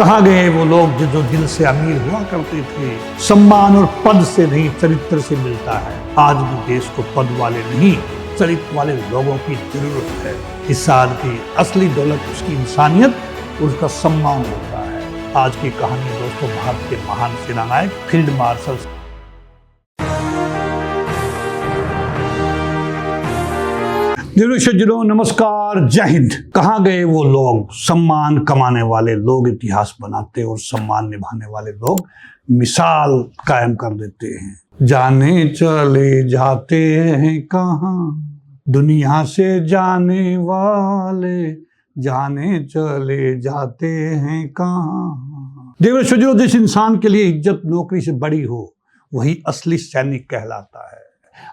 कहाँ गए वो लोग जो दिल से अमीर हुआ करते थे। सम्मान और पद से नहीं चरित्र से मिलता है। आज भी देश को पद वाले नहीं चरित्र वाले लोगों की जरूरत है। इस साल की असली दौलत उसकी इंसानियत और उसका सम्मान होता है। आज की कहानी दोस्तों भारत के महान सेनानायक फील्ड मार्शल नमस्कार, जय हिंद। कहाँ गए वो लोग, सम्मान कमाने वाले लोग इतिहास बनाते और सम्मान निभाने वाले लोग मिसाल कायम कर देते हैं। जाने चले जाते हैं कहाँ दुनिया से जाने वाले, जाने चले जाते हैं कहाँ। देखो, जिस इंसान के लिए इज्जत नौकरी से बड़ी हो वही असली सैनिक कहलाता है।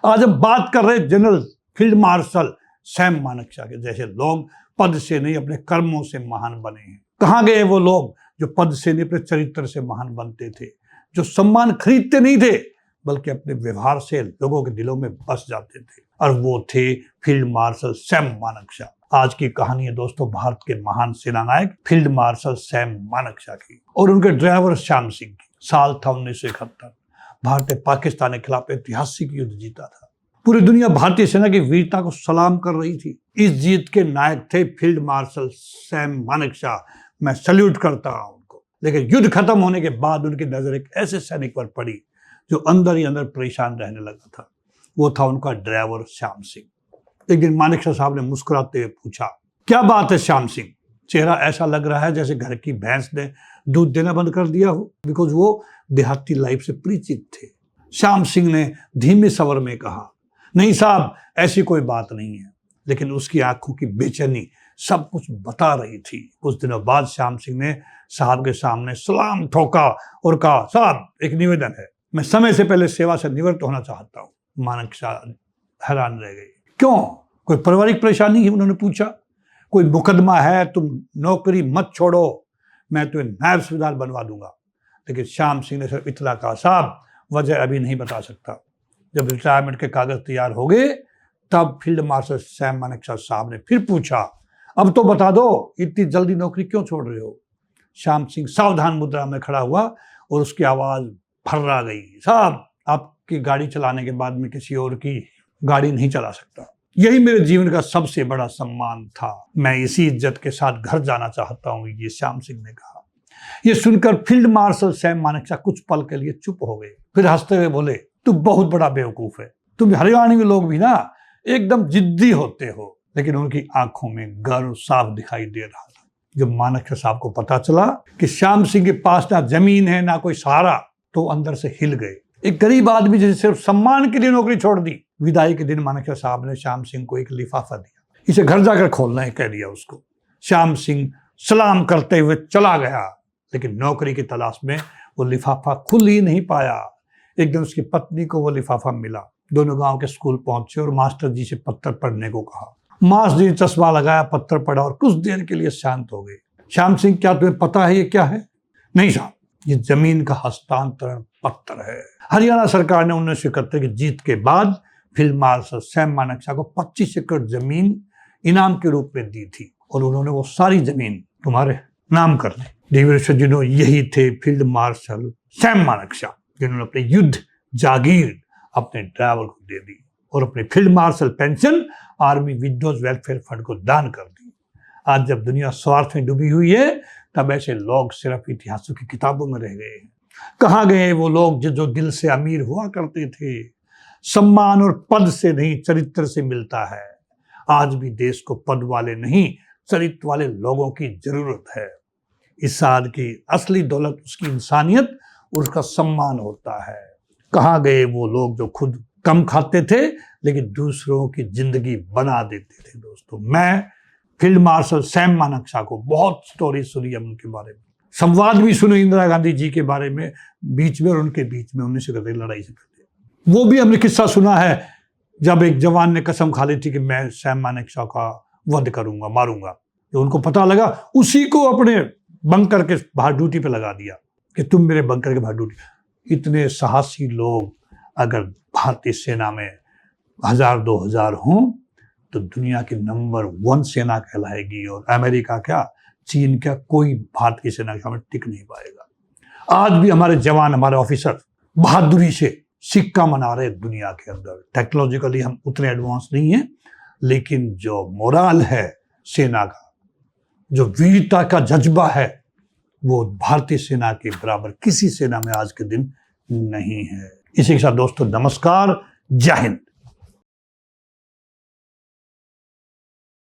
आज हम बात कर रहे general field marshal Sam Manekshaw के जैसे लोग पद से नहीं अपने कर्मों से महान बने हैं। कहाँ गए वो लोग जो पद से नहीं अपने चरित्र से महान बनते थे, जो सम्मान खरीदते नहीं थे बल्कि अपने व्यवहार से लोगों के दिलों में बस जाते थे, और वो थे फील्ड मार्शल सैम मानेकशॉ। आज की कहानी है दोस्तों भारत के महान सेनानायक फील्ड मार्शल सैम मानेकशॉ की और उनके ड्राइवर श्याम सिंह की। साल था 1971। भारत ने पाकिस्तान के खिलाफ ऐतिहासिक युद्ध जीता था। पूरी दुनिया भारतीय सेना की वीरता को सलाम कर रही थी। इस जीत के नायक थे फील्ड मार्शल सैम मानेकशॉ। मैं सल्यूट करता हूं उनको। लेकिन युद्ध खत्म होने के बाद उनकी नजर एक ऐसे सैनिक पर पड़ी जो अंदर ही अंदर परेशान रहने लगा था। वो था उनका ड्राइवर श्याम सिंह। एक दिन मानेकशॉ साहब ने मुस्कुराते हुए पूछा, क्या बात है श्याम सिंह? चेहरा ऐसा लग रहा है जैसे घर की भैंस ने दूध देना बंद कर दिया हो। बिकॉज वो देहाती लाइफ से परिचित थे। श्याम सिंह ने धीमे स्वर में कहा, नहीं साहब, ऐसी कोई बात नहीं है। लेकिन उसकी आंखों की बेचैनी सब कुछ बता रही थी। कुछ दिनों बाद श्याम सिंह ने साहब के सामने सलाम ठोका और कहा, साहब एक निवेदन है, मैं समय से पहले सेवा से निवृत्त होना चाहता हूँ। मानेकशॉ हैरान रह गई। क्यों? कोई पारिवारिक परेशानी है? उन्होंने पूछा। कोई मुकदमा है? तुम नौकरी मत छोड़ो, मैं तुम्हें नायब सूबेदार बनवा दूंगा। लेकिन श्याम सिंह ने सिर्फ इतना कहा, साहब वजह अभी नहीं बता सकता। जब रिटायरमेंट के कागज तैयार हो गए तब फील्ड मार्शल सैम मानेकशॉ साहब ने फिर पूछा, अब तो बता दो, इतनी जल्दी नौकरी क्यों छोड़ रहे हो? श्याम सिंह सावधान मुद्रा में खड़ा हुआ और उसकी आवाज भर्रा गई, साहब आपकी गाड़ी चलाने के बाद मैं किसी और की गाड़ी नहीं चला सकता। यही मेरे जीवन का सबसे बड़ा सम्मान था। मैं इसी इज्जत के साथ घर जाना चाहता हूँ, ये श्याम सिंह ने कहा। यह सुनकर फील्ड मार्शल सैम मानेकशॉ कुछ पल के लिए चुप हो गए। फिर हंसते हुए बोले, तुम बहुत बड़ा बेवकूफ है। तुम हरियाणवी लोग भी ना एकदम जिद्दी होते हो। लेकिन उनकी आंखों में गर्व साफ दिखाई दे रहा था। जब मानेकशॉ साहब को पता चला कि श्याम सिंह के पास ना जमीन है ना कोई सहारा, तो अंदर से हिल गए। एक गरीब आदमी जिसे सिर्फ सम्मान के लिए नौकरी छोड़ दी। विदाई के दिन मानेकशॉ साहब ने श्याम सिंह को एक लिफाफा दिया, इसे घर जाकर खोलना है, कह दिया उसको। श्याम सिंह सलाम करते हुए चला गया। लेकिन नौकरी की तलाश में वो लिफाफा खुल ही नहीं पाया। एक दिन उसकी पत्नी को वो लिफाफा मिला। दोनों गांव के स्कूल पहुंचे और मास्टर जी से पत्थर पढ़ने को कहा। मास्टर जी चश्मा लगाया, पत्थर पढ़ा और कुछ देर के लिए शांत हो गए। श्याम सिंह, क्या तुम्हें पता है ये क्या है? नहीं साहब, ये जमीन का हस्तांतरण पत्र है। हरियाणा सरकार ने 1971 की जीत के बाद फील्ड मार्शल सैम मानेकशॉ को 25 एकड़ जमीन इनाम के रूप में दी थी और उन्होंने वो सारी जमीन तुम्हारे नाम कर दी। यही थे फील्ड मार्शल सैम मानेकशॉ जिन्होंने अपने युद्ध जागीर अपने ड्राइवर को दे दी और अपने field marshal pension army widows welfare fund को दान कर दी। आज जब दुनिया स्वार्थ में डूबी हुई है तब ऐसे लोग सिर्फ इतिहासों की किताबों में रह गए। कहाँ गए वो लोग जो दिल से अमीर हुआ करते थे? सम्मान और पद से नहीं चरित्र से मिलता है। आज भी देश को पद वाले नहीं चरित्र वाले लोगों की जरूरत है। इस साल की असली दौलत उसकी इंसानियत और उसका सम्मान होता है। कहाँ गए वो लोग जो खुद कम खाते थे लेकिन दूसरों की जिंदगी बना देते थे? दोस्तों, मैं फील्ड मार्शल सैम मानेकशॉ को बहुत स्टोरी सुनी है उनके बारे में, संवाद भी सुने इंदिरा गांधी जी के बारे में बीच में और उनके बीच में 1971 लड़ाई से पहले। वो भी हमने किस्सा सुना है जब एक जवान ने कसम खा ली थी कि मैं सैम मानेकशॉ का वध करूंगा, मारूंगा। तो उनको पता लगा, उसी को अपने बंकर के बाहर ड्यूटी पे लगा दिया कि तुम मेरे बंकर के बाहर ड्यूटी। इतने साहसी लोग अगर भारतीय सेना में 1000-2000 हों तो दुनिया की नंबर 1 सेना कहलाएगी और अमेरिका क्या चीन का कोई भारतीय सेना के सामने टिक नहीं पाएगा। आज भी हमारे जवान, हमारे ऑफिसर बहादुरी से सिक्का मना रहे दुनिया के अंदर। टेक्नोलॉजिकली हम उतने एडवांस नहीं हैं, लेकिन जो मोरल है सेना का, जो वीरता का जज्बा है, वो भारतीय सेना के बराबर किसी सेना में आज के दिन नहीं है। इसी के साथ दोस्तों, नमस्कार, जय हिंद।